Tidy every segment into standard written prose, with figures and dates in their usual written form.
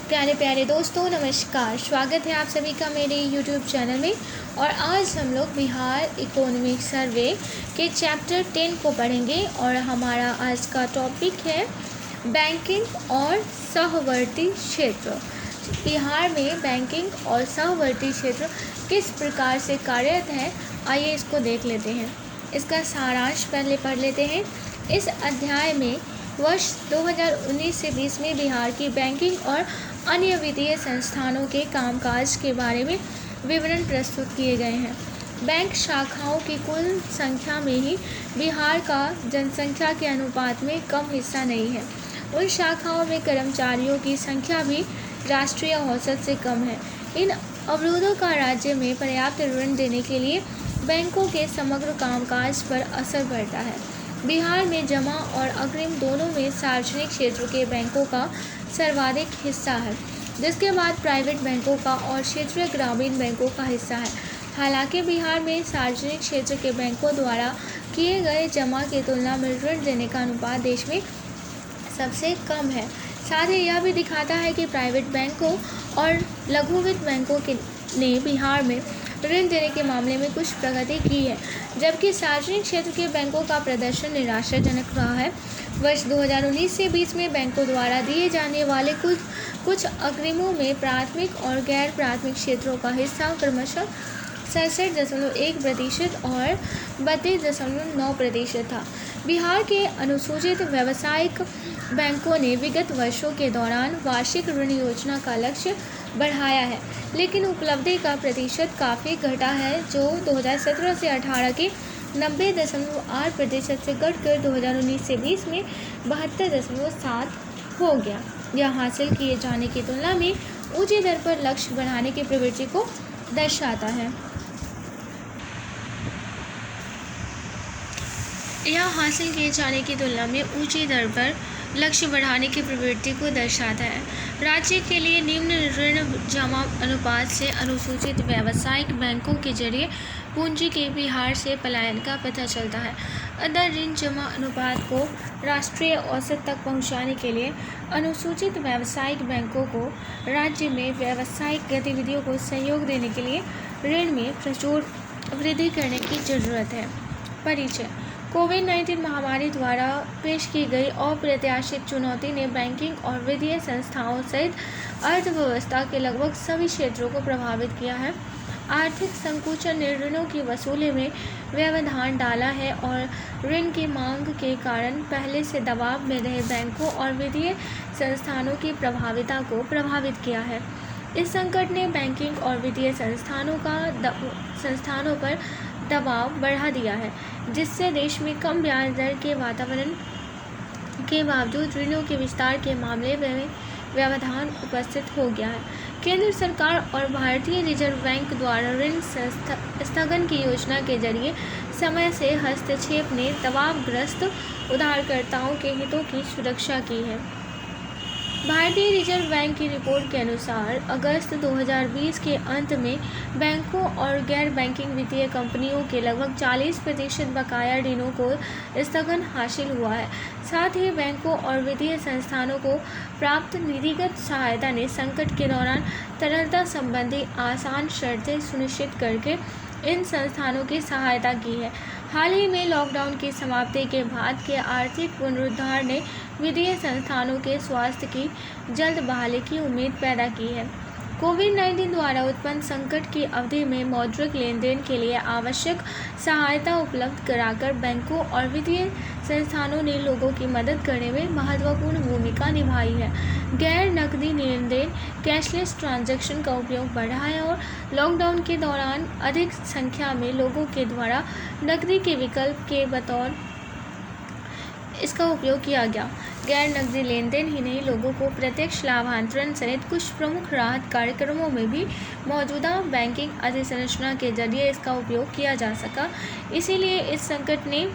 प्यारे प्यारे दोस्तों, नमस्कार। स्वागत है आप सभी का मेरे यूट्यूब चैनल में। और आज हम लोग बिहार इकोनॉमिक सर्वे के चैप्टर 10 को पढ़ेंगे और हमारा आज का टॉपिक है बैंकिंग और सहवर्ती क्षेत्र। बिहार में बैंकिंग और सहवर्ती क्षेत्र किस प्रकार से कार्यरत है, आइए इसको देख लेते हैं। इसका सारांश पहले पढ़ लेते हैं। इस अध्याय में वर्ष 2019 से 20 में बिहार की बैंकिंग और अन्य वित्तीय संस्थानों के कामकाज के बारे में विवरण प्रस्तुत किए गए हैं। बैंक शाखाओं की कुल संख्या में ही बिहार का जनसंख्या के अनुपात में कम हिस्सा नहीं है। उन शाखाओं में कर्मचारियों की संख्या भी राष्ट्रीय औसत से कम है। इन अवरोधों का राज्य में पर्याप्त ऋण देने के लिए बैंकों के समग्र कामकाज पर असर पड़ता है। बिहार में जमा और अग्रिम दोनों में सार्वजनिक क्षेत्र के बैंकों का सर्वाधिक हिस्सा है, जिसके बाद प्राइवेट बैंकों का और क्षेत्रीय ग्रामीण बैंकों का हिस्सा है। हालांकि बिहार में सार्वजनिक क्षेत्र के बैंकों द्वारा किए गए जमा की तुलना में ऋण देने का अनुपात देश में सबसे कम है। साथ ही यह भी दिखाता है कि प्राइवेट बैंकों और लघु वित्त बैंकों ने बिहार में ऋण देने के मामले में कुछ प्रगति की है, जबकि सार्वजनिक क्षेत्र के बैंकों का प्रदर्शन निराशाजनक रहा है। वर्ष 2019 से 20 में बैंकों द्वारा दिए जाने वाले कुछ अग्रिमों में प्राथमिक और गैर प्राथमिक क्षेत्रों का हिस्सा क्रमशः 67.1% और 32.9% था। बिहार के अनुसूचित व्यावसायिक बैंकों ने विगत वर्षों के दौरान वार्षिक ऋण योजना का लक्ष्य बढ़ाया है, लेकिन उपलब्धि का प्रतिशत काफ़ी घटा है, जो 2017 से 18 के 90.8% से घटकर 2019 से 20 में 72.7 हो गया। यह हासिल किए जाने की तुलना में ऊंची दर पर लक्ष्य बढ़ाने की प्रवृत्ति को दर्शाता है। यह हासिल किए जाने की तुलना में ऊंची दर पर लक्ष्य बढ़ाने की प्रवृत्ति को दर्शाता है। राज्य के लिए निम्न ऋण जमा अनुपात से अनुसूचित व्यावसायिक बैंकों के जरिए पूंजी के बिहार से पलायन का पता चलता है। अतः ऋण जमा अनुपात को राष्ट्रीय औसत तक पहुंचाने के लिए अनुसूचित व्यावसायिक बैंकों को राज्य में व्यावसायिक गतिविधियों को सहयोग देने के लिए ऋण में प्रचुर वृद्धि करने की जरूरत है। परिचय। कोविड-19 महामारी द्वारा पेश की गई अप्रत्याशित चुनौती ने बैंकिंग और वित्तीय संस्थाओं सहित अर्थव्यवस्था के लगभग सभी क्षेत्रों को प्रभावित किया है। आर्थिक संकुचन ने ऋणों की वसूली में व्यवधान डाला है और ऋण की मांग के कारण पहले से दबाव में रहे बैंकों और वित्तीय संस्थानों की प्रभाविता को प्रभावित किया है। इस संकट ने बैंकिंग और वित्तीय संस्थानों पर दबाव बढ़ा दिया है, जिससे देश में कम ब्याज दर के वातावरण के बावजूद ऋणों के विस्तार के मामले में व्यवधान उपस्थित हो गया है। केंद्र सरकार और भारतीय रिजर्व बैंक द्वारा ऋण स्थगन की योजना के जरिए समय से हस्तक्षेप ने दबावग्रस्त उधारकर्ताओं के हितों की सुरक्षा की है। भारतीय रिजर्व बैंक की रिपोर्ट के अनुसार अगस्त 2020 के अंत में बैंकों और गैर बैंकिंग वित्तीय कंपनियों के लगभग 40% बकाया ऋणों को स्थगन हासिल हुआ है। साथ ही बैंकों और वित्तीय संस्थानों को प्राप्त नीतिगत सहायता ने संकट के दौरान तरलता संबंधी आसान शर्तें सुनिश्चित करके इन संस्थानों की सहायता की है। हाल ही में लॉकडाउन की समाप्ति के बाद के आर्थिक पुनरुद्धार ने वित्तीय संस्थानों के स्वास्थ्य की जल्द बहाली की उम्मीद पैदा की है। कोविड-19 द्वारा उत्पन्न संकट की अवधि में मौद्रिक लेन देन के लिए आवश्यक सहायता उपलब्ध कराकर बैंकों और वित्तीय संस्थानों ने लोगों की मदद करने में महत्वपूर्ण भूमिका निभाई है। गैर नकदी लेन देन कैशलेस ट्रांजैक्शन का उपयोग बढ़ा है और लॉकडाउन के दौरान अधिक संख्या में लोगों के द्वारा नकदी के विकल्प के बतौर इसका उपयोग किया गया। गैर नकदी लेन देन ही नहीं, लोगों को प्रत्यक्ष लाभांतरण सहित कुछ प्रमुख राहत कार्यक्रमों में भी मौजूदा बैंकिंग अधिसंरचना के जरिए इसका उपयोग किया जा सका। इसीलिए इस संकट ने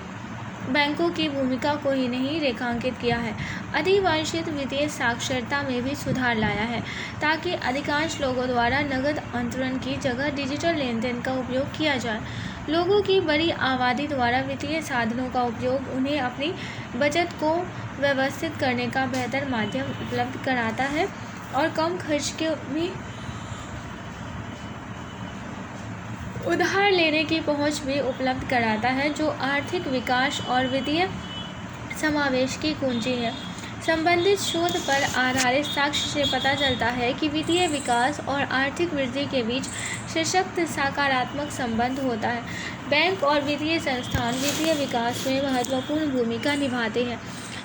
बैंकों की भूमिका को ही नहीं रेखांकित किया है, अधिवांशित वित्तीय साक्षरता में भी सुधार लाया है, ताकि अधिकांश लोगों द्वारा नकद अंतरण की जगह डिजिटल लेन देन का उपयोग किया जाए। लोगों की बड़ी आबादी द्वारा वित्तीय साधनों का उपयोग उन्हें अपनी बचत को व्यवस्थित करने का बेहतर माध्यम उपलब्ध कराता है। और कम खर्च के में उधार लेने की पहुंच भी उपलब्ध कराता है, जो आर्थिक विकास और वित्तीय समावेश की कुंजी है। संबंधित शोध पर आधारित साक्ष्य से पता चलता है कि वित्तीय विकास और आर्थिक वृद्धि के बीच सशक्त सकारात्मक संबंध होता है। बैंक और वित्तीय संस्थान वित्तीय विकास में महत्वपूर्ण भूमिका निभाते हैं,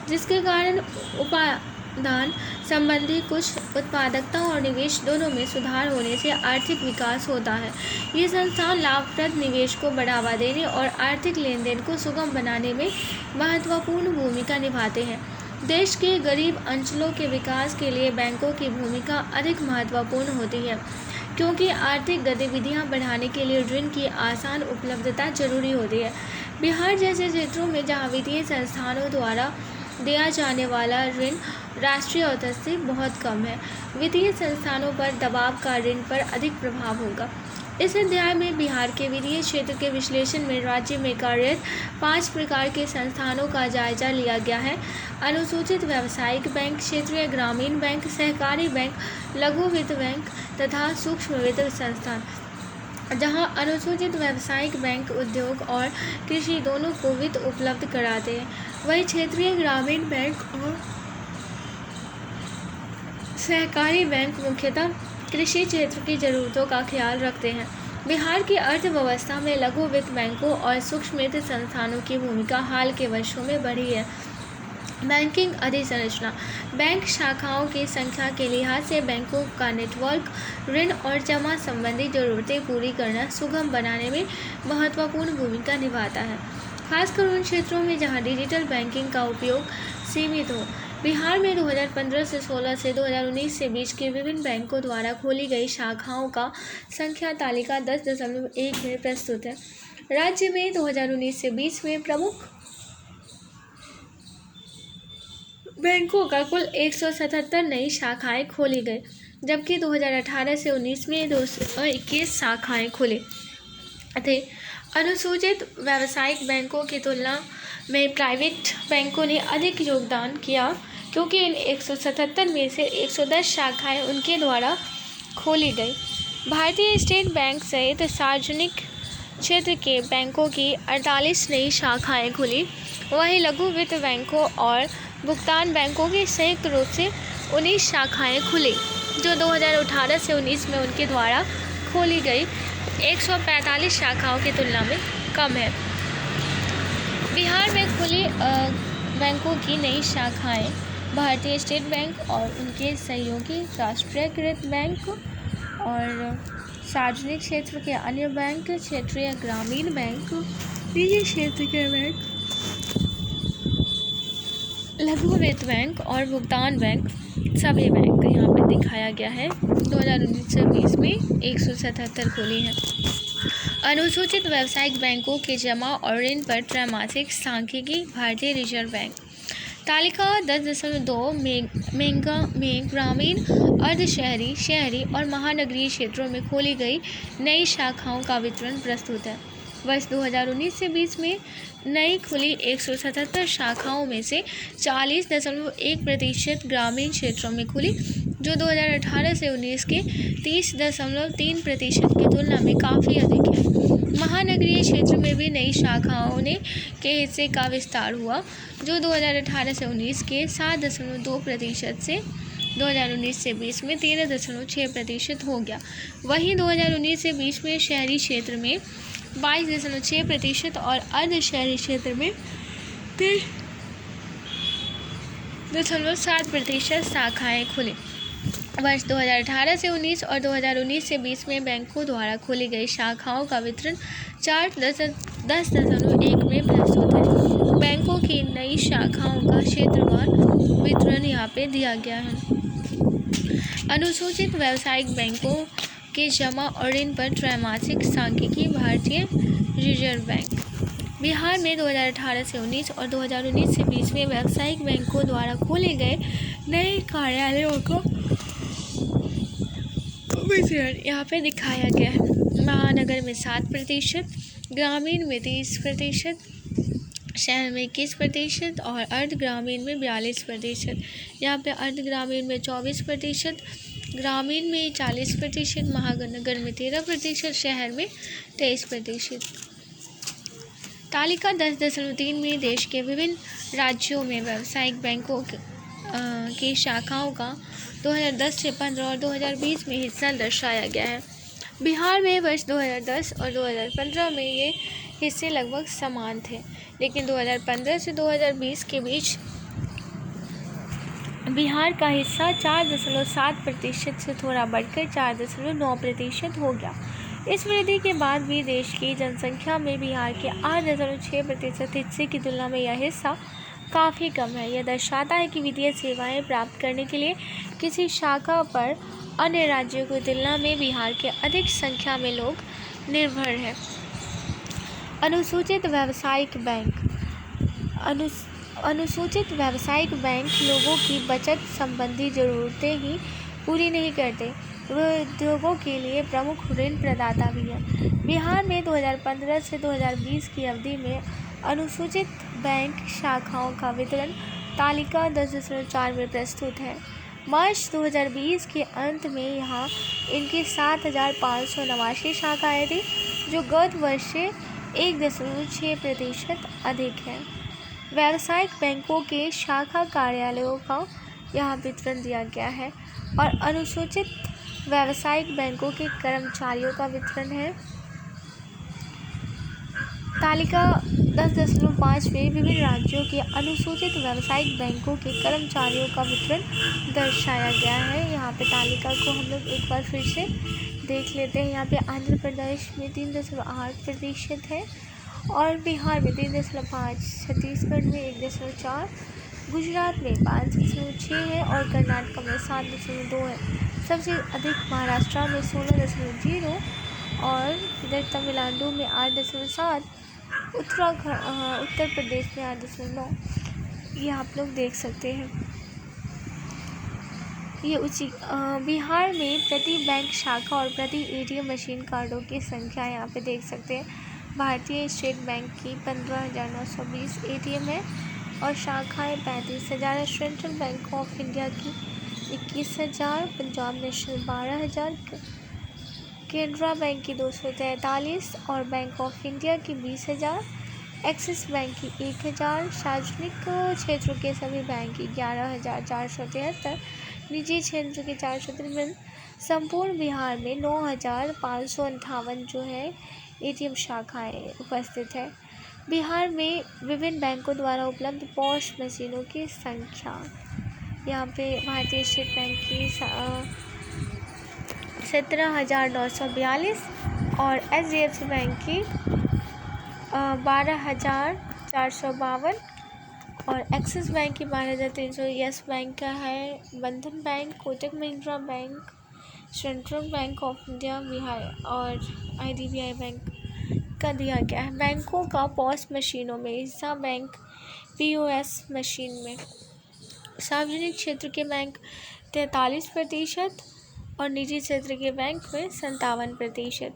जिसके कारण उपादान संबंधी कुछ उत्पादकता और निवेश दोनों में सुधार होने से आर्थिक विकास होता है। ये संस्थान लाभप्रद निवेश को बढ़ावा देने और आर्थिक लेन-देन को सुगम बनाने में महत्वपूर्ण भूमिका निभाते हैं। देश के गरीब अंचलों के विकास के लिए बैंकों की भूमिका अधिक महत्वपूर्ण होती है, क्योंकि आर्थिक गतिविधियां बढ़ाने के लिए ऋण की आसान उपलब्धता जरूरी होती है। बिहार जैसे क्षेत्रों में जहां वित्तीय संस्थानों द्वारा दिया जाने वाला ऋण राष्ट्रीय औसत से बहुत कम है, वित्तीय संस्थानों पर दबाव का ऋण पर अधिक प्रभाव होगा। इस अध्याय में बिहार के वित्तीय क्षेत्र के विश्लेषण में राज्य में कार्यरत 5 प्रकार के संस्थानों का जायजा लिया गया है। अनुसूचित व्यावसायिक बैंक, क्षेत्रीय ग्रामीण बैंक, सहकारी बैंक, लघु वित्त बैंक तथा सूक्ष्म वित्त संस्थान। जहां अनुसूचित व्यावसायिक बैंक उद्योग और कृषि दोनों को वित्त उपलब्ध कराते हैं, वहीं क्षेत्रीय ग्रामीण बैंक और सहकारी बैंक मुख्यतः कृषि क्षेत्र की ज़रूरतों का ख्याल रखते हैं। बिहार की अर्थव्यवस्था में लघु वित्त बैंकों और सूक्ष्म वित्त संस्थानों की भूमिका हाल के वर्षों में बढ़ी है। बैंकिंग अधिसंरचना। बैंक शाखाओं की संख्या के लिहाज से बैंकों का नेटवर्क ऋण और जमा संबंधी ज़रूरतें पूरी करना सुगम बनाने में महत्वपूर्ण भूमिका निभाता है, खासकर उन क्षेत्रों में जहां डिजिटल बैंकिंग का उपयोग सीमित हो। बिहार में 2015 से 16 से 2019 से बीच के विभिन्न बैंकों द्वारा खोली गई शाखाओं का संख्या तालिका 10.1 में प्रस्तुत है। राज्य में 2019 से 20 में प्रमुख बैंकों का कुल 177 नई शाखाएं खोली गई, जबकि 2018 से 19 में 221 शाखाएं खुले थे। अनुसूचित व्यावसायिक बैंकों की तुलना में प्राइवेट बैंकों ने अधिक योगदान किया, क्योंकि इन 177 में से 110 शाखाएं उनके द्वारा खोली गई। भारतीय स्टेट बैंक सहित सार्वजनिक क्षेत्र के बैंकों की 48 नई शाखाएं खुली। वहीं लघु वित्त बैंकों और भुगतान बैंकों की संयुक्त रूप से 19 शाखाएं खुली, जो 2018 से 19 में उनके द्वारा खोली गई 145 शाखाओं की तुलना में कम है। बिहार में खुली बैंकों की नई शाखाएं भारतीय स्टेट बैंक और उनके सहयोगी राष्ट्रीयकृत बैंक और सार्वजनिक क्षेत्र के अन्य बैंक, क्षेत्रीय ग्रामीण बैंक, निजी क्षेत्र के बैंक, लघु वित्त बैंक और भुगतान बैंक, सभी बैंक यहाँ पे दिखाया गया है। 2019 से 20 में 177 खोली हैं। अनुसूचित व्यावसायिक बैंकों के जमा और ऋण पर त्रैमासिक सांख्यिकी। भारतीय रिजर्व बैंक तालिका 10.2 में ग्रामीण, अर्धशहरी, शहरी और महानगरीय क्षेत्रों में खोली गई नई शाखाओं का विवरण प्रस्तुत है। वर्ष 2019 से 20 में नई खुली 177 शाखाओं में से 40.1% ग्रामीण क्षेत्रों में खुली, जो 2018 से 19 के 30.3% की तुलना में काफ़ी अधिक है। महानगरीय क्षेत्र में भी नई शाखाओं के हिस्से का विस्तार हुआ, जो 2018 से 19 के 7.2% से 2019 से 20 में 13.6% हो गया। वहीं 2019 से 20 में शहरी क्षेत्र में 22.6% और अर्धशहरी क्षेत्र में 3.7% शाखाएं खुली। वर्ष 2018 से 19 और 2019 से 20 में बैंकों द्वारा खोली गई शाखाओं का वितरण चार्ट 10.1 में प्रस्तुत है। बैंकों की नई शाखाओं का क्षेत्रवार वितरण यहाँ पे दिया गया है। अनुसूचित व्यावसायिक बैंकों के जमा और ऋण पर त्रैमासिक सांख्यिकी। भारतीय रिजर्व बैंक बिहार में 2018 से 19 और 2019 से 20 में व्यावसायिक बैंकों द्वारा खोले गए नए कार्यालयों को वितरण यहाँ पे दिखाया गया है। महानगर में 7%, ग्रामीण में 30%, शहर में 21% और अर्ध ग्रामीण में 42%। यहाँ पे अर्ध ग्रामीण में 24%, ग्रामीण में 40%, महानगर में 13%, शहर में 23%। तालिका 10.3 में देश के विभिन्न राज्यों में व्यावसायिक बैंकों की शाखाओं का 2010 से 15 और 2020 में हिस्सा दर्शाया गया है। बिहार में वर्ष 2010 और 2015 में ये हिस्से लगभग समान थे, लेकिन 2015 से 2020 के बीच बिहार का हिस्सा 4.7% से थोड़ा बढ़कर 4.9% हो गया। इस वृद्धि के बाद भी देश की जनसंख्या में बिहार के 8.6% हिस्से की तुलना में यह हिस्सा काफ़ी कम है। यह दर्शाता है कि वित्तीय सेवाएं प्राप्त करने के लिए किसी शाखा पर अन्य राज्यों की तुलना में बिहार के अधिक संख्या में लोग निर्भर हैं। अनुसूचित व्यावसायिक बैंक। अनुसूचित व्यावसायिक बैंक लोगों की बचत संबंधी ज़रूरतें ही पूरी नहीं करते, वे उद्योगों के लिए प्रमुख ऋण प्रदाता भी है। बिहार में 2015 से 2020 की अवधि में अनुसूचित बैंक शाखाओं का वितरण तालिका 10.4 में प्रस्तुत है। मार्च 2020 के अंत में यहाँ इनकी 7,589 शाखाएँ थी, जो गत वर्ष से 1.6% अधिक है। व्यावसायिक बैंकों के शाखा कार्यालयों का यहाँ वितरण दिया गया है और अनुसूचित व्यावसायिक बैंकों के कर्मचारियों का वितरण है। तालिका 10.5 में विभिन्न राज्यों के अनुसूचित व्यावसायिक बैंकों के कर्मचारियों का वितरण दर्शाया गया है। यहाँ पे तालिका को हम लोग एक बार फिर से देख लेते हैं। यहाँ पे आंध्र प्रदेश में 3.8% है और बिहार में 3.5, छत्तीसगढ़ में 1.4, गुजरात में 5.6 है और कर्नाटक में 7.2 है। सबसे अधिक महाराष्ट्र में 16.0 और इधर तमिलनाडु में 8.7, उत्तर प्रदेश में 8.9। ये आप लोग देख सकते हैं। ये बिहार में प्रति बैंक शाखा और प्रति ATM मशीन कार्डों की संख्या यहाँ पे देख सकते हैं। भारतीय स्टेट बैंक की 15,920 ATM है और शाखाएँ 35,000। सेंट्रल बैंक ऑफ इंडिया की 21,000, पंजाब नेशनल 12,000, केनरा बैंक की 243 और बैंक ऑफ इंडिया की 20,000, एक्सिस बैंक की 1,000, सार्वजनिक क्षेत्र के सभी बैंक की 11,473, निजी क्षेत्र के 453। संपूर्ण बिहार में 9,558 जो है ATM शाखाएँ उपस्थित है। बिहार में विभिन्न बैंकों द्वारा उपलब्ध पॉश मशीनों की संख्या यहाँ पे भारतीय स्टेट बैंक की 17,942 और HDFC बैंक की 12,452 और एक्सिस बैंक की 12,300। यस बैंक का है, बंधन bank, Kotak Mahindra bank, central bank of India Bihar और IDBI बैंक का दिया गया है। बैंकों का पॉस मशीनों में हिस्सा बैंक POS मशीन में सार्वजनिक क्षेत्र के बैंक 43% और निजी क्षेत्र के बैंक में 57%।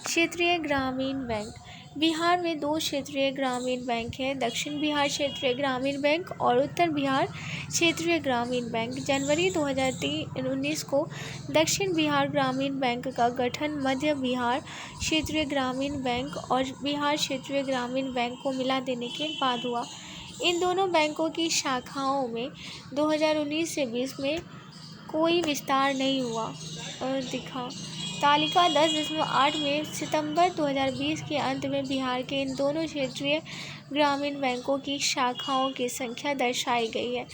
क्षेत्रीय ग्रामीण बैंक। बिहार में 2 क्षेत्रीय ग्रामीण बैंक हैं, दक्षिण बिहार क्षेत्रीय ग्रामीण बैंक और उत्तर बिहार क्षेत्रीय ग्रामीण बैंक। जनवरी 2019 को दक्षिण बिहार ग्रामीण बैंक का गठन मध्य बिहार क्षेत्रीय ग्रामीण बैंक और बिहार क्षेत्रीय ग्रामीण बैंक को मिला देने के बाद हुआ। इन दोनों बैंकों की शाखाओं में 2019 से 20 में कोई विस्तार नहीं हुआ और दिखा। तालिका 10.8 में सितंबर 2020 के अंत में बिहार के इन दोनों क्षेत्रीय ग्रामीण बैंकों की शाखाओं की संख्या दर्शाई गई है।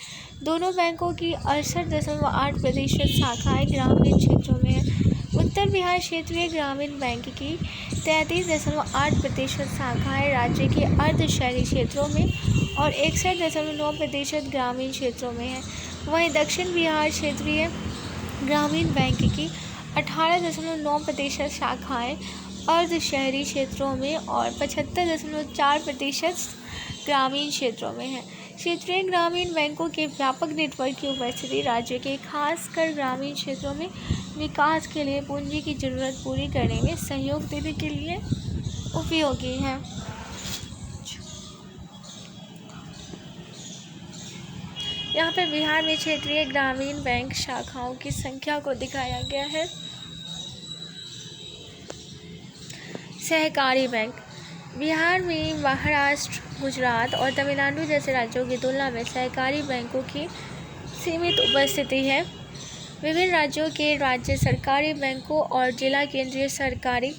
दोनों बैंकों की 68.8% शाखाएँ ग्रामीण क्षेत्रों में हैं। उत्तर बिहार क्षेत्रीय ग्रामीण बैंक की 33.8% शाखाएँ राज्य के अर्ध शहरी क्षेत्रों में और 61.9% ग्रामीण क्षेत्रों में है। वहीं दक्षिण बिहार क्षेत्रीय ग्रामीण बैंक की 18.9% शाखाएँ अर्ध शहरी क्षेत्रों में और 75.4% ग्रामीण क्षेत्रों में है। क्षेत्रीय ग्रामीण बैंकों के व्यापक नेटवर्क की उपस्थिति राज्य के खासकर ग्रामीण क्षेत्रों में विकास के लिए पूंजी की जरूरत पूरी करने में सहयोग देने के लिए उपयोगी है। यहाँ पर बिहार में क्षेत्रीय ग्रामीण बैंक शाखाओं की संख्या को दिखाया गया है। सहकारी बैंक। बिहार में महाराष्ट्र, गुजरात और तमिलनाडु जैसे राज्यों की तुलना में सहकारी बैंकों की सीमित उपस्थिति है। विभिन्न राज्यों के राज्य सरकारी बैंकों और जिला केंद्रीय सरकारी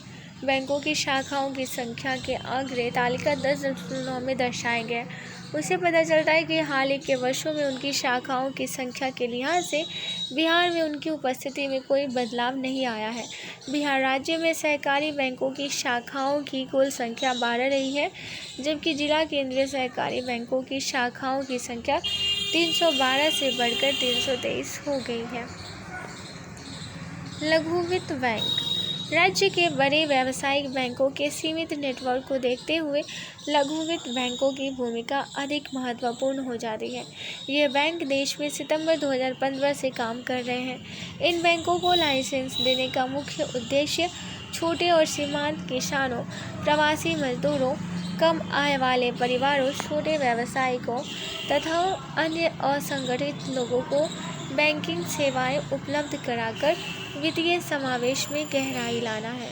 बैंकों की शाखाओं की संख्या के आंकड़े तालिका 10.9 में दर्शाए गए। उससे पता चलता है कि हाल ही के वर्षों में उनकी शाखाओं की संख्या के लिहाज से बिहार में उनकी उपस्थिति में कोई बदलाव नहीं आया है। बिहार राज्य में सहकारी बैंकों की शाखाओं की कुल संख्या 12 रही है, जबकि जिला केंद्रीय सहकारी बैंकों की शाखाओं की संख्या 312 से बढ़कर 323 हो गई है। लघु वित्त बैंक। राज्य के बड़े व्यावसायिक बैंकों के सीमित नेटवर्क को देखते हुए लघु वित्त बैंकों की भूमिका अधिक महत्वपूर्ण हो जाती है। ये बैंक देश में सितंबर 2015 से काम कर रहे हैं। इन बैंकों को लाइसेंस देने का मुख्य उद्देश्य छोटे और सीमांत किसानों, प्रवासी मजदूरों, कम आय वाले परिवारों, छोटे व्यवसायिकों तथा अन्य असंगठित लोगों को बैंकिंग सेवाएं उपलब्ध कराकर वित्तीय समावेश में गहराई लाना है।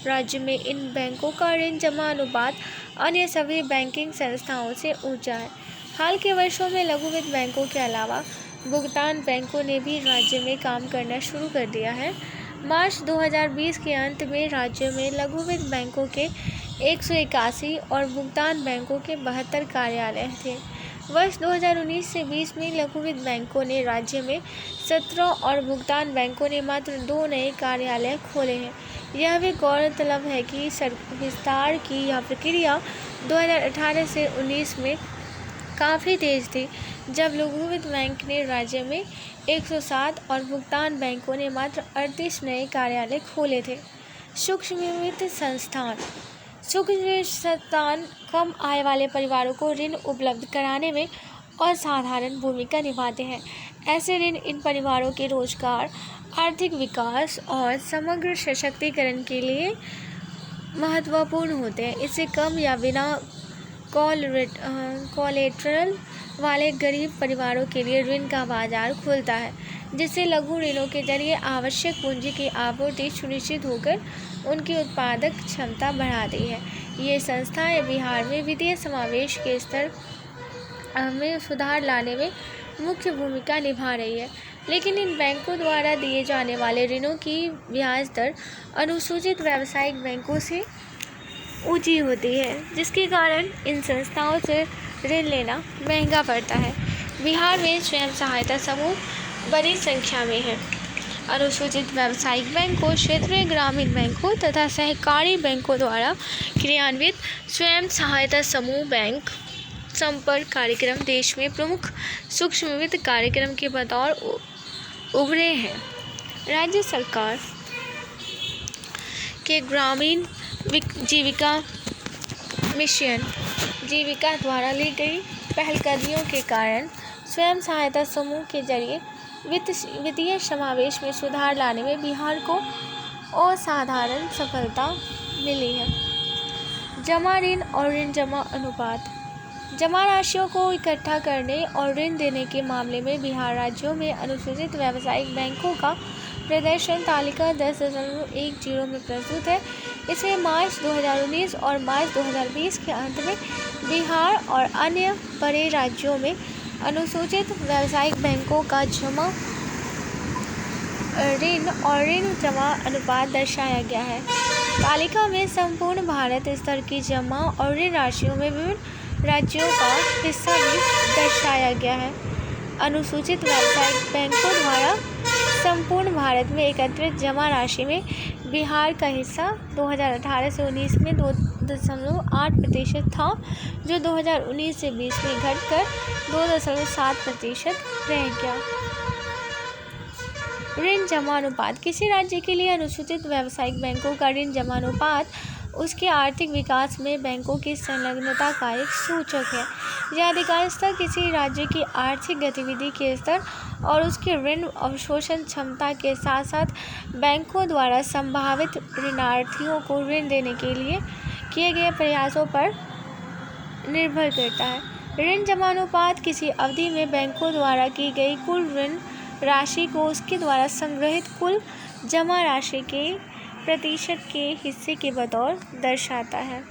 राज्य में इन बैंकों का ऋण जमा अनुपात अन्य सभी बैंकिंग संस्थाओं से ऊंचा है। हाल के वर्षों में लघु वित्त बैंकों के अलावा भुगतान बैंकों ने भी राज्य में काम करना शुरू कर दिया है। मार्च 2020 के अंत में राज्य में लघु वित्त बैंकों के 181 और भुगतान बैंकों के 72 कार्यालय थे। वर्ष 2019 से 20 में लघु वित्त बैंकों ने राज्य में 17 और भुगतान बैंकों ने मात्र 2 नए कार्यालय खोले हैं। यह भी गौरतलब है कि विस्तार की यह प्रक्रिया 2018 से 19 में काफ़ी तेज थी, जब लघु वित्त बैंक ने राज्य में 107 और भुगतान बैंकों ने मात्र 38 नए कार्यालय खोले थे। सूक्ष्म वित्त संस्थान। सूक्ष्म वित्त संस्थान कम आय वाले परिवारों को ऋण उपलब्ध कराने में असाधारण भूमिका निभाते हैं। ऐसे ऋण इन परिवारों के रोजगार, आर्थिक विकास और समग्र सशक्तिकरण के लिए महत्वपूर्ण होते हैं। इससे कम या बिना कोलेटरल वाले गरीब परिवारों के लिए ऋण का बाजार खुलता है, जिससे लघु ऋणों के जरिए आवश्यक पूंजी की आपूर्ति सुनिश्चित होकर उनकी उत्पादक क्षमता बढ़ाती है। ये संस्थाएं बिहार में वित्तीय समावेश के स्तर में सुधार लाने में मुख्य भूमिका निभा रही है। लेकिन इन बैंकों द्वारा दिए जाने वाले ऋणों की ब्याज दर अनुसूचित व्यावसायिक बैंकों से ऊंची होती है, जिसके कारण इन संस्थाओं से ऋण लेना महंगा पड़ता है। बिहार में स्वयं सहायता समूह बड़ी संख्या में है। अनुसूचित व्यावसायिक बैंकों, क्षेत्रीय ग्रामीण बैंकों तथा सहकारी बैंकों द्वारा क्रियान्वित स्वयं सहायता समूह बैंक संपर्क कार्यक्रम देश में प्रमुख सूक्ष्म वित्त कार्यक्रम के बतौर उभरे हैं। राज्य सरकार के ग्रामीण जीविका मिशन जीविका द्वारा ली गई पहलकदमियों के कारण स्वयं सहायता समूह के जरिए वित्तीय समावेश में सुधार लाने में बिहार को असाधारण सफलता मिली है। जमा ऋण और ऋण जमा अनुपात। जमा राशियों को इकट्ठा करने और ऋण देने के मामले में बिहार राज्यों में अनुसूचित व्यावसायिक बैंकों का प्रदर्शन तालिका 10.10 में प्रस्तुत है। इसे मार्च 2019 और मार्च 2020 के अंत में बिहार और अन्य बड़े राज्यों में अनुसूचित व्यावसायिक बैंकों का जमा ऋण और ऋण जमा अनुपात दर्शाया गया है। तालिका में संपूर्ण भारत स्तर की जमा और ऋण राशियों में विभिन्न राज्यों का हिस्सा भी दर्शाया गया है। अनुसूचित व्यावसायिक बैंकों द्वारा संपूर्ण भारत में एकत्रित जमा राशि में बिहार का हिस्सा 2018 से 19 में 2.8% था, जो 2019 से 20 में घटकर 2.7% रह गया। ऋण जमा अनुपात। किसी राज्य के लिए अनुसूचित व्यावसायिक बैंकों का ऋण जमा अनुपात उसके आर्थिक विकास में बैंकों की संलग्नता का एक सूचक है। यह अधिकांशतः किसी राज्य की आर्थिक गतिविधि के स्तर और उसके ऋण अवशोषण क्षमता के साथ साथ बैंकों द्वारा संभावित ऋणार्थियों को ऋण देने के लिए किए गए प्रयासों पर निर्भर करता है। ऋण जमा अनुपात किसी अवधि में बैंकों द्वारा की गई कुल ऋण राशि को उसके द्वारा संग्रहित कुल जमा राशि के प्रतिशत के हिस्से के बतौर दर्शाता है।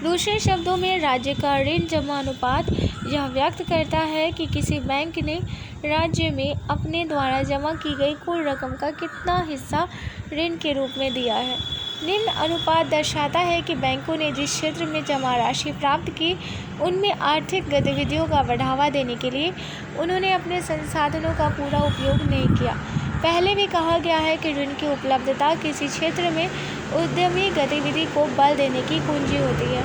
दूसरे शब्दों में राज्य का ऋण जमा अनुपात यह व्यक्त करता है कि किसी बैंक ने राज्य में अपने द्वारा जमा की गई कुल रकम का कितना हिस्सा ऋण के रूप में दिया है। निम्न अनुपात दर्शाता है कि बैंकों ने जिस क्षेत्र में जमा राशि प्राप्त की उनमें आर्थिक गतिविधियों का बढ़ावा देने के लिए उन्होंने अपने संसाधनों का पूरा उपयोग नहीं किया। पहले भी कहा गया है कि ऋण की उपलब्धता किसी क्षेत्र में उद्यमी गतिविधि को बल देने की कुंजी होती है।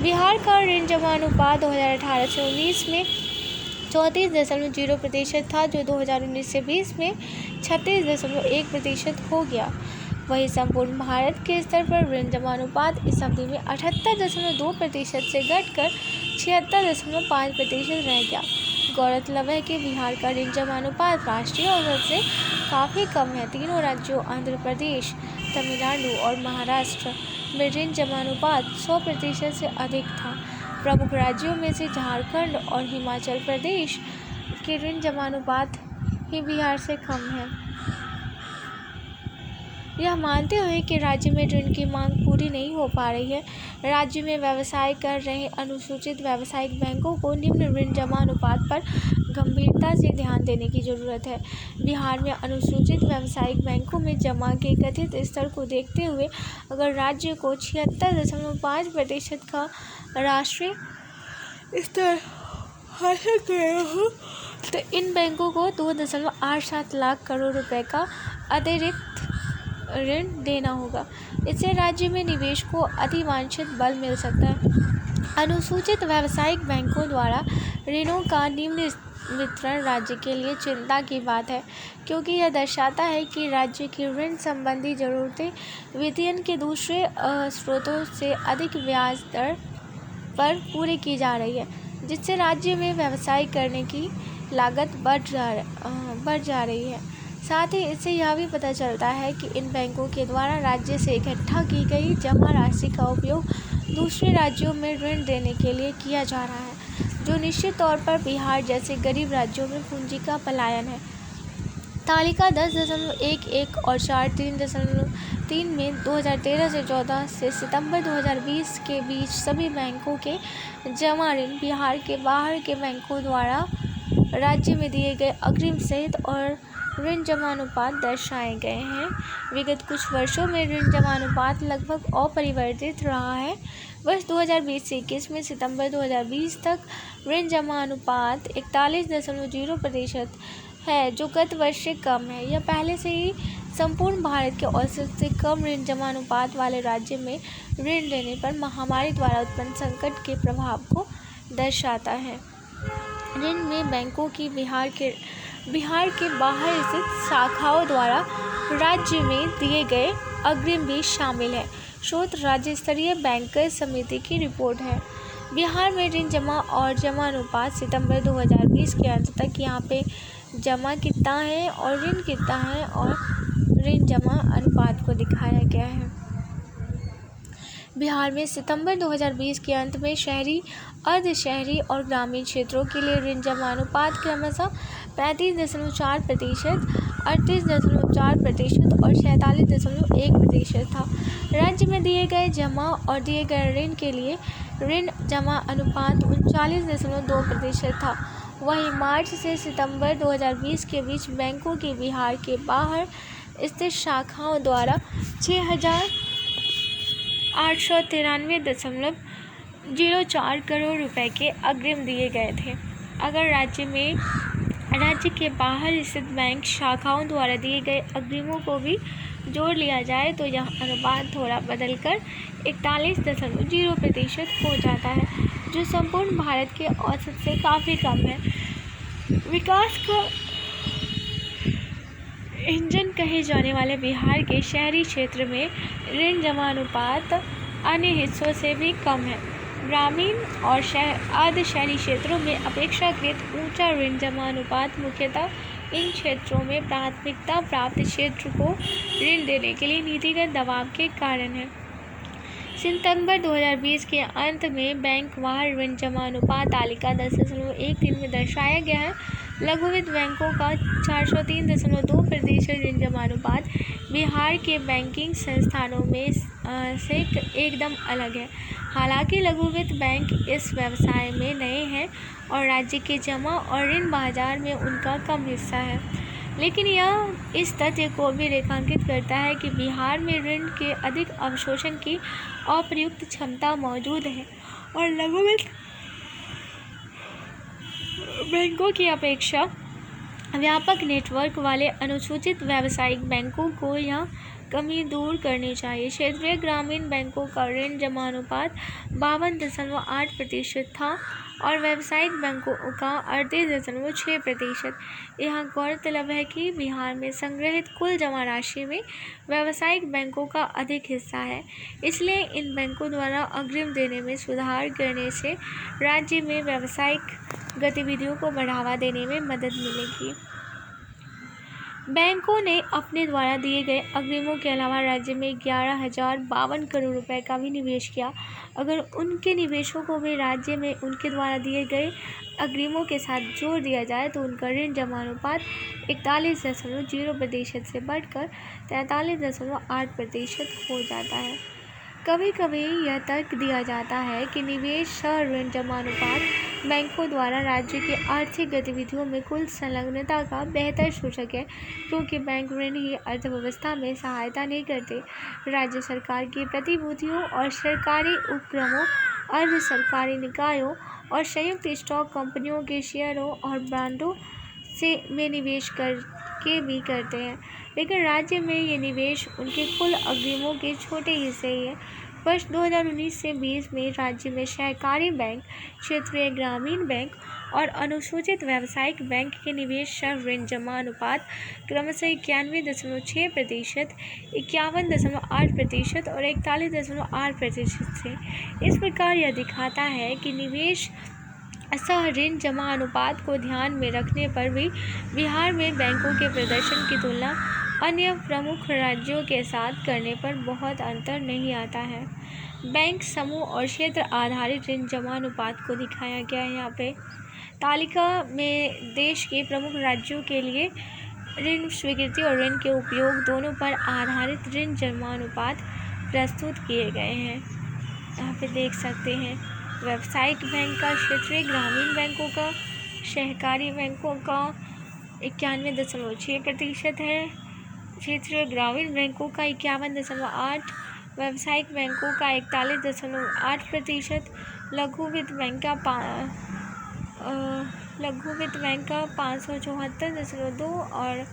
बिहार का ऋण जमा अनुपात 2018 से 19 में 34.0% था, जो 2019 से 20 में 36.1% हो गया। वहीं संपूर्ण भारत के स्तर पर ऋण जमा अनुपात इस अवधि में 78.2% से घटकर 76.5% रह गया। गौरतलब है कि बिहार का ऋण जमा अनुपात राष्ट्रीय औसत से काफ़ी कम है। तीनों राज्यों आंध्र प्रदेश, तमिलनाडु और महाराष्ट्र में ऋण जमा अनुपात 100% से अधिक था। प्रमुख राज्यों में से झारखंड और हिमाचल प्रदेश के ऋण जमा अनुपात ही बिहार से कम है। यह मानते हुए कि राज्य में ऋण की मांग पूरी नहीं हो पा रही है, राज्य में व्यवसाय कर रहे अनुसूचित व्यावसायिक बैंकों को निम्न ऋण जमा अनुपात पर गंभीरता से ध्यान देने की जरूरत है। बिहार में अनुसूचित व्यावसायिक बैंकों में जमा के कथित स्तर को देखते हुए अगर राज्य को 76.5% का राष्ट्रीय स्तर हासिल करना हो तो इन बैंकों को 2.87 लाख करोड़ रुपए का अतिरिक्त ऋण देना होगा। इससे राज्य में निवेश को अतिवांछित बल मिल सकता है। अनुसूचित व्यावसायिक बैंकों द्वारा ऋणों का निम्न वितरण राज्य के लिए चिंता की बात है, क्योंकि यह दर्शाता है कि राज्य की ऋण संबंधी ज़रूरतें वित्तीयन के दूसरे स्रोतों से अधिक ब्याज दर पर पूरी की जा रही है, जिससे राज्य में व्यवसाय करने की लागत बढ़ जा रही है। साथ ही इससे यह भी पता चलता है कि इन बैंकों के द्वारा राज्य से इकट्ठा की गई जमा राशि का उपयोग दूसरे राज्यों में ऋण देने के लिए किया जा रहा है, जो निश्चित तौर पर बिहार जैसे गरीब राज्यों में पूंजी का पलायन है। तालिका 10.11 और 4.3 में 2013 से 14 से सितंबर 2020 के बीच सभी बैंकों के जमा ऋण बिहार के बाहर के बैंकों द्वारा राज्य में दिए गए अग्रिम सहित और ऋण जमा अनुपात दर्शाए गए हैं। विगत कुछ वर्षों में ऋण जमा अनुपात लगभग अपरिवर्तित रहा है। वर्ष 2020 से 21 में सितंबर 2020 तक ऋण जमा अनुपात 41.0% है, जो गत वर्ष से कम है। यह पहले से ही संपूर्ण भारत के औसत से कम ऋण जमा अनुपात वाले राज्य में ऋण लेने पर महामारी द्वारा उत्पन्न संकट के प्रभाव को दर्शाता है। ऋण में बैंकों की बिहार के बाहर स्थित शाखाओं द्वारा राज्य में दिए गए अग्रिम भी शामिल है। स्रोत राज्य स्तरीय बैंकर्स समिति की रिपोर्ट है। बिहार में ऋण जमा और जमा अनुपात सितंबर 2020 के अंत तक यहाँ पे जमा कितना है और ऋण कितना है और ऋण जमा अनुपात को दिखाया गया है। बिहार में सितंबर 2020 के अंत में शहरी, अर्ध-शहरी और ग्रामीण क्षेत्रों के लिए ऋण जमा अनुपात क्रमशः 35.4%, 38.4% और 46.1% था। राज्य में दिए गए जमा और दिए गए ऋण के लिए ऋण जमा अनुपात 39.2% था। वहीं मार्च से सितंबर 2020 के बीच बैंकों की बिहार के बाहर स्थित शाखाओं द्वारा 6,893.04 करोड़ रुपए के अग्रिम दिए गए थे। अगर राज्य के बाहर स्थित बैंक शाखाओं द्वारा दिए गए अग्रिमों को भी जोड़ लिया जाए तो यह अनुपात थोड़ा बदलकर 41.0% हो जाता है, जो संपूर्ण भारत के औसत से काफ़ी कम है। विकास का इंजन कहे जाने वाले बिहार के शहरी क्षेत्र में ऋण जमा अनुपात अन्य हिस्सों से भी कम है। ग्रामीण और अर्ध शहरी क्षेत्रों में अपेक्षाकृत ऊंचा ऋण जमा अनुपात मुख्यतः इन क्षेत्रों में प्राथमिकता प्राप्त क्षेत्र को ऋण देने के लिए नीतिगत दबाव के कारण है। सितंबर 2020 के अंत में बैंक वार ऋण जमा अनुपात तालिका 10.13 में दर्शाया गया है। लघु वित्त बैंकों का 403.2% ऋण जमा अनुपात बिहार के बैंकिंग संस्थानों में से एकदम अलग है। हालांकि लघु वित्त बैंक इस व्यवसाय में नए हैं और राज्य के जमा और ऋण बाजार में उनका कम हिस्सा है, लेकिन यह इस तथ्य को भी रेखांकित करता है कि बिहार में ऋण के अधिक अवशोषण की अप्रयुक्त क्षमता मौजूद है और लघु वित्त बैंकों की अपेक्षा व्यापक नेटवर्क वाले अनुसूचित व्यावसायिक बैंकों को यह कमी दूर करनी चाहिए। क्षेत्रीय ग्रामीण बैंकों का ऋण जमा अनुपात 52.8% था और व्यावसायिक बैंकों का 38.6%। यहाँ गौरतलब है कि बिहार में संग्रहित कुल जमा राशि में व्यावसायिक बैंकों का अधिक हिस्सा है, इसलिए इन बैंकों द्वारा अग्रिम देने में सुधार करने से राज्य में व्यावसायिक गतिविधियों को बढ़ावा देने में मदद मिलेगी। बैंकों ने अपने द्वारा दिए गए अग्रिमों के अलावा राज्य में 11,052 करोड़ रुपए का भी निवेश किया। अगर उनके निवेशों को भी राज्य में उनके द्वारा दिए गए अग्रिमों के साथ जोड़ दिया जाए तो उनका ऋण जमा अनुपात 41.0% से बढ़कर 43.8% हो जाता है। कभी कभी यह तर्क दिया जाता है कि निवेश सह ऋण जमा अनुपात बैंकों द्वारा राज्य की आर्थिक गतिविधियों में कुल संलग्नता का बेहतर सूचक है, क्योंकि बैंक ऋण ही अर्थव्यवस्था में सहायता नहीं करते। राज्य सरकार की प्रतिभूतियों और सरकारी उपक्रमों, अर्ध सरकारी निकायों और संयुक्त स्टॉक कंपनियों के शेयरों और बॉन्डों में निवेश करके भी करते हैं, लेकिन राज्य में ये निवेश उनके कुल अग्रिमों के छोटे हिस्से ही है। वर्ष 2019 से 20 में राज्य में सहकारी बैंक, क्षेत्रीय ग्रामीण बैंक और अनुसूचित व्यावसायिक बैंक के निवेश सह ऋण जमा अनुपात क्रमशः 91.6%, 51.8% और 41.8% थे। इस प्रकार यह दिखाता है कि निवेश सह ऋण जमा अनुपात को ध्यान में रखने पर भी बिहार में बैंकों के प्रदर्शन की तुलना अन्य प्रमुख राज्यों के साथ करने पर बहुत अंतर नहीं आता है। बैंक समूह और क्षेत्र आधारित ऋण जमा अनुपात को दिखाया गया है। यहाँ पे तालिका में देश के प्रमुख राज्यों के लिए ऋण स्वीकृति और ऋण के उपयोग दोनों पर आधारित ऋण जमा अनुपात प्रस्तुत किए गए हैं। यहाँ पे देख सकते हैं व्यावसायिक बैंक का, क्षेत्रीय ग्रामीण बैंकों का, सहकारी बैंकों का 91.6% है, क्षेत्रीय ग्रामीण बैंकों का 51.8%, व्यावसायिक बैंकों का 41.8%, लघु वित्त बैंक का 574.2% और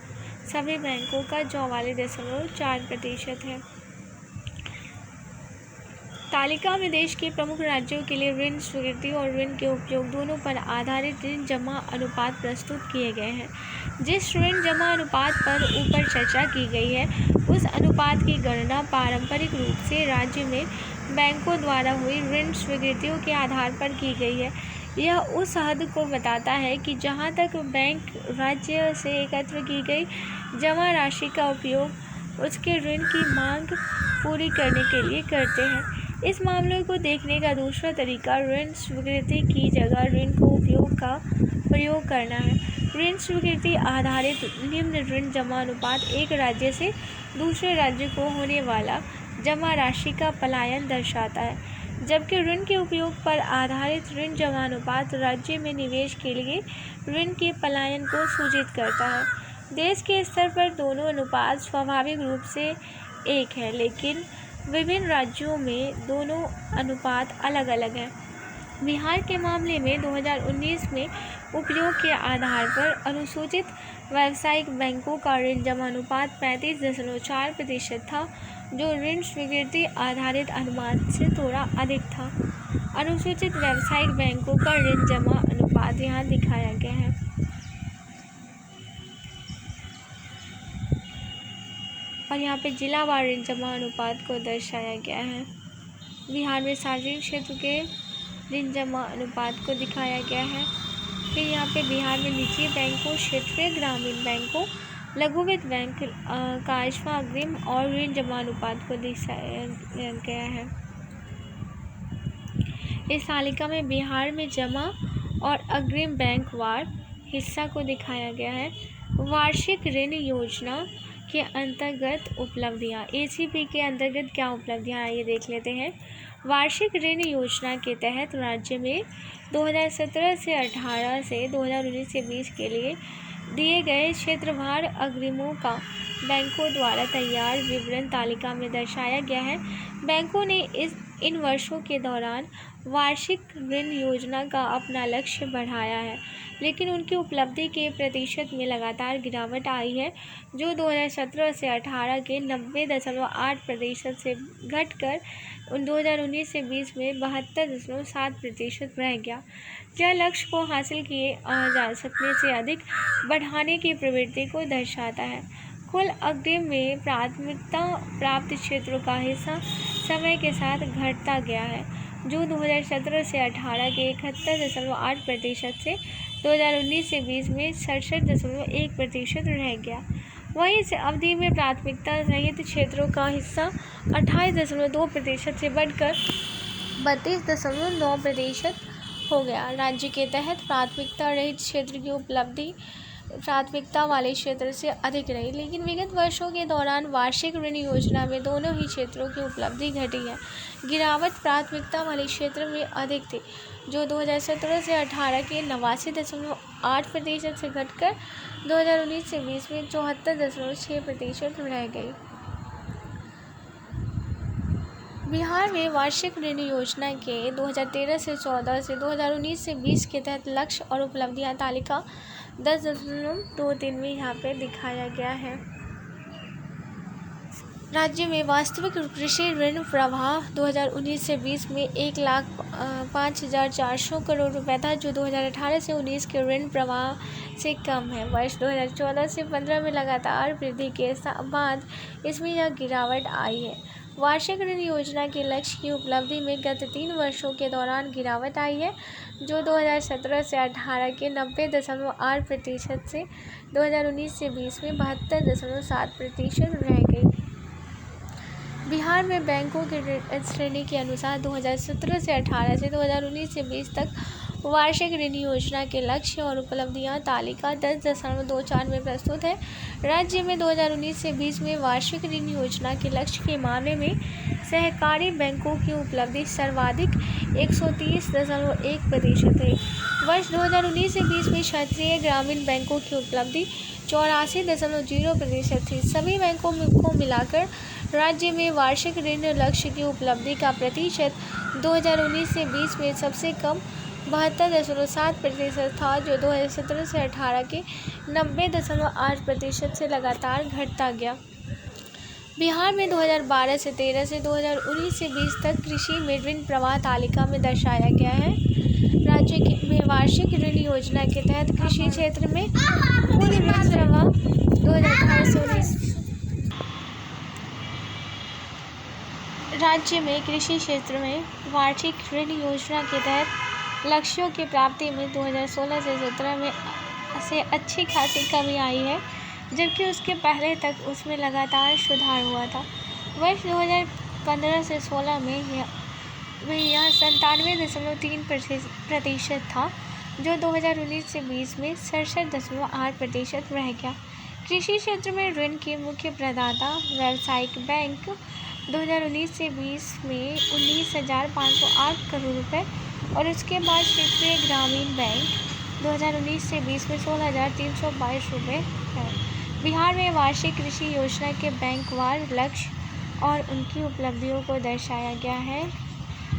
सभी बैंकों का 44.4% है। तालिका में देश के प्रमुख राज्यों के लिए ऋण स्वीकृति और ऋण के उपयोग दोनों पर आधारित ऋण जमा अनुपात प्रस्तुत किए गए हैं। जिस ऋण जमा अनुपात पर ऊपर चर्चा की गई है, उस अनुपात की गणना पारंपरिक रूप से राज्य में बैंकों द्वारा हुई ऋण स्वीकृतियों के आधार पर की गई है। यह उस हद को बताता है कि जहां तक बैंक राज्य से एकत्र की गई जमा राशि का उपयोग उसके ऋण की मांग पूरी करने के लिए करते हैं। इस मामले को देखने का दूसरा तरीका ऋण स्वीकृति की जगह ऋण को उपयोग का प्रयोग करना है। ऋण स्वीकृति आधारित निम्न ऋण जमा अनुपात एक राज्य से दूसरे राज्य को होने वाला जमा राशि का पलायन दर्शाता है, जबकि ऋण के उपयोग पर आधारित ऋण जमा अनुपात राज्य में निवेश के लिए ऋण के पलायन को सूचित करता है। देश के स्तर पर दोनों अनुपात स्वाभाविक रूप से एक है, लेकिन विभिन्न राज्यों में दोनों अनुपात अलग अलग हैं। बिहार के मामले में 2019 में उपयोग के आधार पर अनुसूचित व्यावसायिक बैंकों का ऋण जमा अनुपात 35.4% था, जो ऋण स्वीकृति आधारित अनुपात से थोड़ा अधिक था। अनुसूचित व्यावसायिक बैंकों का ऋण जमा अनुपात यहाँ दिखाया गया है। और यहाँ पे जिलावार ऋण जमा अनुपात को दर्शाया गया है। बिहार में सार्वजनिक क्षेत्र के ऋण जमा अनुपात को दिखाया गया है। फिर यहाँ पे बिहार में निजी बैंकों, क्षेत्रीय ग्रामीण बैंकों, लघु वित्त बैंक का अग्रिम और ऋण जमा अनुपात को दर्शाया गया है। इस तालिका में बिहार में जमा और अग्रिम बैंक वार हिस्सा को दिखाया गया है। वार्षिक ऋण योजना के अंतर्गत उपलब्धियां। ACP के अंतर्गत क्या उपलब्धियां आइए देख लेते हैं। वार्षिक ऋण योजना के तहत राज्य में 2017 से 18 से 2019 से 20 के लिए दिए गए क्षेत्रवार अग्रिमों का बैंकों द्वारा तैयार विवरण तालिका में दर्शाया गया है। बैंकों ने इन वर्षों के दौरान वार्षिक ऋण योजना का अपना लक्ष्य बढ़ाया है, लेकिन उनकी उपलब्धि के प्रतिशत में लगातार गिरावट आई है, जो 2017 से 18 के 90.8% से घटकर 2019 से 20 में 72.7% रह गया। यह लक्ष्य को हासिल किए जा सकने से अधिक बढ़ाने की प्रवृत्ति को दर्शाता है। कुल अग्रिम में प्राथमिकता प्राप्त क्षेत्रों का हिस्सा समय के साथ घटता गया है, जो 2017 से 18 के 71.8% से 2019 से 20 में 67.1% रह गया। वहीं इस अवधि में प्राथमिकता रहित क्षेत्रों का हिस्सा 28.2% से बढ़कर 32.9% हो गया। राज्य के तहत प्राथमिकता रहित क्षेत्र की उपलब्धि प्राथमिकता वाले क्षेत्र से अधिक रही, लेकिन विगत वर्षों के दौरान वार्षिक ऋण योजना में दोनों ही क्षेत्रों की उपलब्धि घटी है। गिरावट प्राथमिकता वाले क्षेत्र में अधिक थी, जो 2017 से 18 के 89.8% से घटकर 2019 से 20 में 74.6% रह गई। बिहार में वार्षिक ऋण योजना के 2013 से 14 से 2019 से 20 के तहत लक्ष्य और उपलब्धियां तालिका 10.23 में यहाँ पे दिखाया गया है। राज्य में वास्तविक कृषि ऋण प्रवाह 2019 से 20 में 1,05,400 करोड़ रुपए था, जो 2018 से 19 के ऋण प्रवाह से कम है। वर्ष 2014 से 15 में लगातार वृद्धि के बाद इसमें यह गिरावट आई है। वार्षिक ऋण योजना के लक्ष्य की उपलब्धि में गत 3 वर्षों के दौरान गिरावट आई है, जो 2017 से 18 के 90.8% से 2019 से 20 में 72.7% रह गई। बिहार में बैंकों की श्रेणी के अनुसार 2017 से 18 से 2019 से 20 तक वार्षिक ऋण योजना के लक्ष्य और उपलब्धियां तालिका 10.24 में प्रस्तुत है। राज्य में 2019 से 20 में वार्षिक ऋण योजना के लक्ष्य के मामले में सहकारी बैंकों की उपलब्धि सर्वाधिक 130.1% है। वर्ष 2019 से 20 में क्षेत्रीय ग्रामीण बैंकों की उपलब्धि 84.0% थी। सभी बैंकों को मिलाकर राज्य में वार्षिक ऋण लक्ष्य की उपलब्धि का प्रतिशत 2019 से 20 में सबसे कम 72.7% था, जो 2017 से 18 के 90.8% से लगातार घटता गया। बिहार में 2012 से 13 से 2019 से 20 तक कृषि में ऋण प्रवाह तालिका में दर्शाया गया है। राज्य में वार्षिक ऋण योजना के तहत कृषि क्षेत्र में कुल ऋण प्रवाह 2018 से 19 राज्य में कृषि क्षेत्र में वार्षिक ऋण योजना के तहत लक्ष्यों की प्राप्ति में 2016 से 17 में से अच्छी खासी कमी आई है, जबकि उसके पहले तक उसमें लगातार सुधार हुआ था। वर्ष 2015 से 16 में यह 97.3% था, जो 2019 से 20 में 67.8% रह गया। कृषि क्षेत्र में ऋण के मुख्य प्रदाता व्यावसायिक बैंक 2019 से 20 में 19,508 करोड़ रुपए और उसके बाद क्षेत्रीय ग्रामीण बैंक 2019 से 20 में 16,322 रुपये है। बिहार में वार्षिक कृषि योजना के बैंकवार लक्ष्य और उनकी उपलब्धियों को दर्शाया गया है।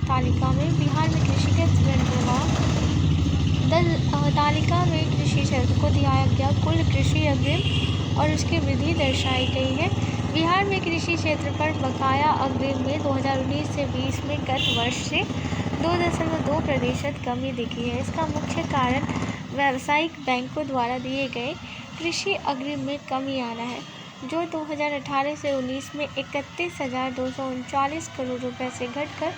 तालिका में बिहार में कृषिगत ऋण प्रवाह तालिका में कृषि क्षेत्र को दिया गया कुल कृषि अग्रिम और उसकी वृद्धि दर्शाई गई है। बिहार में कृषि क्षेत्र पर बकाया अग्रिम में 2019 से 20 में गत वर्ष से 2.2% कमी दिखी है। इसका मुख्य कारण व्यावसायिक बैंकों द्वारा दिए गए कृषि अग्रिम में कमी आना है, जो 2018 से 19 में 31,239 करोड़ रुपए से घटकर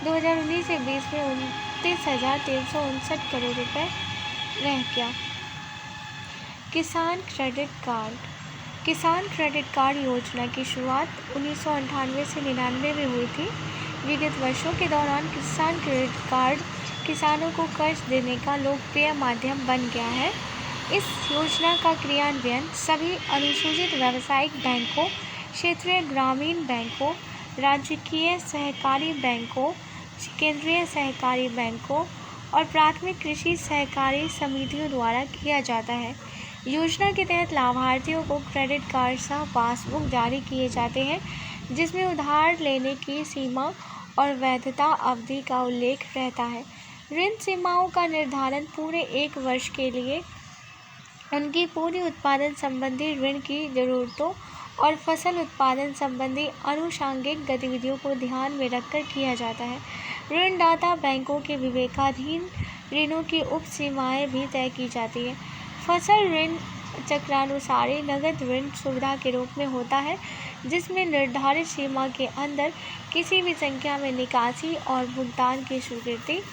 2019 से 20 में 29,359 करोड़ रुपए रह गया। किसान क्रेडिट कार्ड योजना की शुरुआत 1998 से 99 में हुई थी, विगत वर्षों के दौरान किसान क्रेडिट कार्ड किसानों को कर्ज देने का लोकप्रिय माध्यम बन गया है। इस योजना का क्रियान्वयन सभी अनुसूचित व्यावसायिक बैंकों, क्षेत्रीय ग्रामीण बैंकों, राजकीय सहकारी बैंकों, केंद्रीय सहकारी बैंकों और प्राथमिक कृषि सहकारी समितियों द्वारा किया जाता है। योजना के तहत लाभार्थियों को क्रेडिट कार्ड सह पासबुक जारी किए जाते हैं, जिसमें उधार लेने की सीमा और वैधता अवधि का उल्लेख रहता है। ऋण सीमाओं का निर्धारण पूरे 1 वर्ष के लिए उनकी पूरी उत्पादन संबंधी ऋण की जरूरतों और फसल उत्पादन संबंधी आनुषंगिक गतिविधियों को ध्यान में रखकर किया जाता है। ऋणदाता बैंकों के विवेकाधीन ऋणों की उप सीमाएँ भी तय की जाती है। फसल ऋण चक्रानुसारी नगद ऋण सुविधा के रूप में होता है, जिसमें निर्धारित सीमा के अंदर किसी भी संख्या में निकासी और भुगतान की स्वीकृति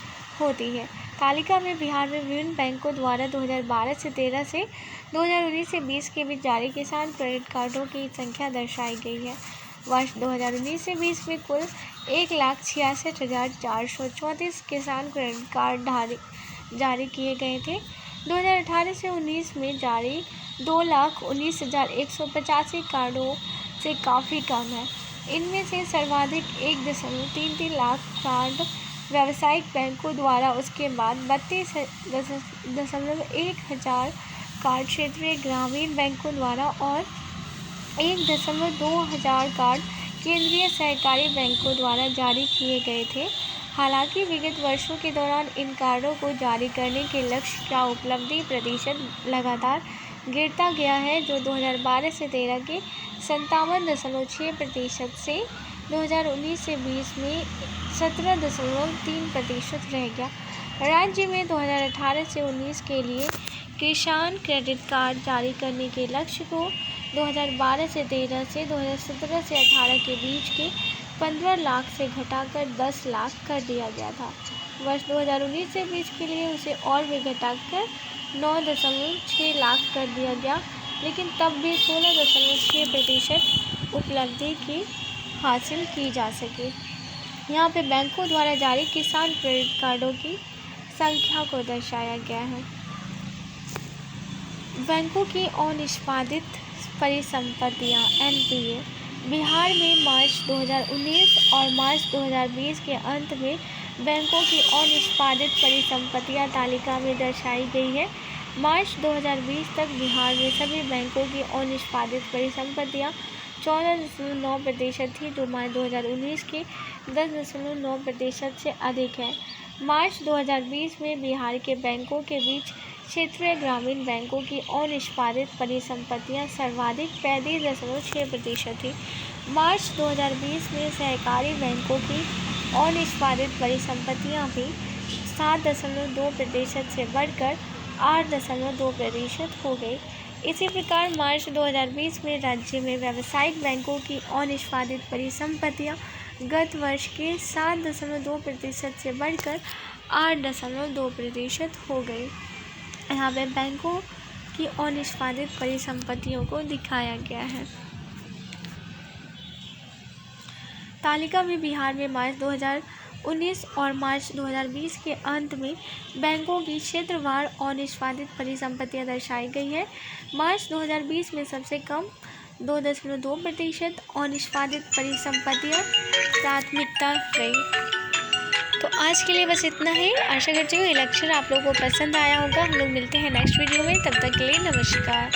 होती है। तालिका में बिहार में विभिन्न बैंकों द्वारा 2012 से 13 से 2019 से 20 के बीच जारी किसान क्रेडिट कार्डों की संख्या दर्शाई गई है। वर्ष 2019 से 20 में कुल 1,66,434 किसान क्रेडिट कार्ड जारी किए गए थे। 2018 से 19 में जारी 2,19,185 कार्डों से काफ़ी कम है। इनमें से सर्वाधिक 1.33 लाख कार्ड व्यावसायिक बैंकों द्वारा, उसके बाद 32.1 हजार कार्ड क्षेत्रीय ग्रामीण बैंकों द्वारा और 1.2 हजार कार्ड केंद्रीय सहकारी बैंकों द्वारा जारी किए गए थे। हालांकि विगत वर्षों के दौरान इन कार्डों को जारी करने के लक्ष्य का उपलब्धि प्रतिशत लगातार गिरता गया है, जो 2012 से 13 के 57.6% से 2019 से 20 में 17.3% रह गया। राज्य में 2018 से 19 के लिए किसान क्रेडिट कार्ड जारी करने के लक्ष्य को 2012 से 13 से 2017 से 18 के बीच के 15 लाख से घटाकर 10 लाख कर दिया गया था। वर्ष 2019 से 20 के लिए उसे और भी घटाकर 9.6 लाख कर दिया गया, लेकिन तब भी 16.6% उपलब्धि की हासिल की जा सके। यहाँ पे बैंकों द्वारा जारी किसान क्रेडिट कार्डों की संख्या को दर्शाया गया है। बैंकों की अनिष्पादित परिसंपत्तियाँ (NPA) बिहार में मार्च 2019 और मार्च 2020 के अंत में बैंकों की अनिष्पादित परिसंपत्तियाँ तालिका में दर्शाई गई है। मार्च 2020 तक बिहार में सभी बैंकों की अनिष्पादित परिसंपत्तियाँ 14.9% थी, जो मार्च 2019 के 10.9% से अधिक है। मार्च 2020 में बिहार के बैंकों के बीच क्षेत्रीय ग्रामीण बैंकों की अनिष्पादित परिसंपत्तियाँ सर्वाधिक 35.6% थी। मार्च 2020 में सहकारी बैंकों की अनिष्पादित परिसंपत्तियाँ भी 7.2% से बढ़कर 8.2% हो गई। इसी प्रकार मार्च 2020 में राज्य में व्यावसायिक बैंकों की अनिष्पादित परिसंपत्तियाँ गत वर्ष के 7.2% से बढ़कर 8.2% हो गई। यहाँ पे बैंकों की अनिष्पादित परिसंपत्तियों को दिखाया गया है। तालिका में बिहार में मार्च 2019 और मार्च 2020 के अंत में बैंकों की क्षेत्रवार अनिष्पादित परिसंपत्तियाँ दर्शाई गई है। मार्च 2020 में सबसे कम 2.2% अनिष्पादित परिसंपत्तियाँ प्राथमिकता रही। तो आज के लिए बस इतना ही। आशा करती हूँ ये लेक्चर आप लोगों को पसंद आया होगा। हम लोग मिलते हैं नेक्स्ट वीडियो में, तब तक के लिए नमस्कार।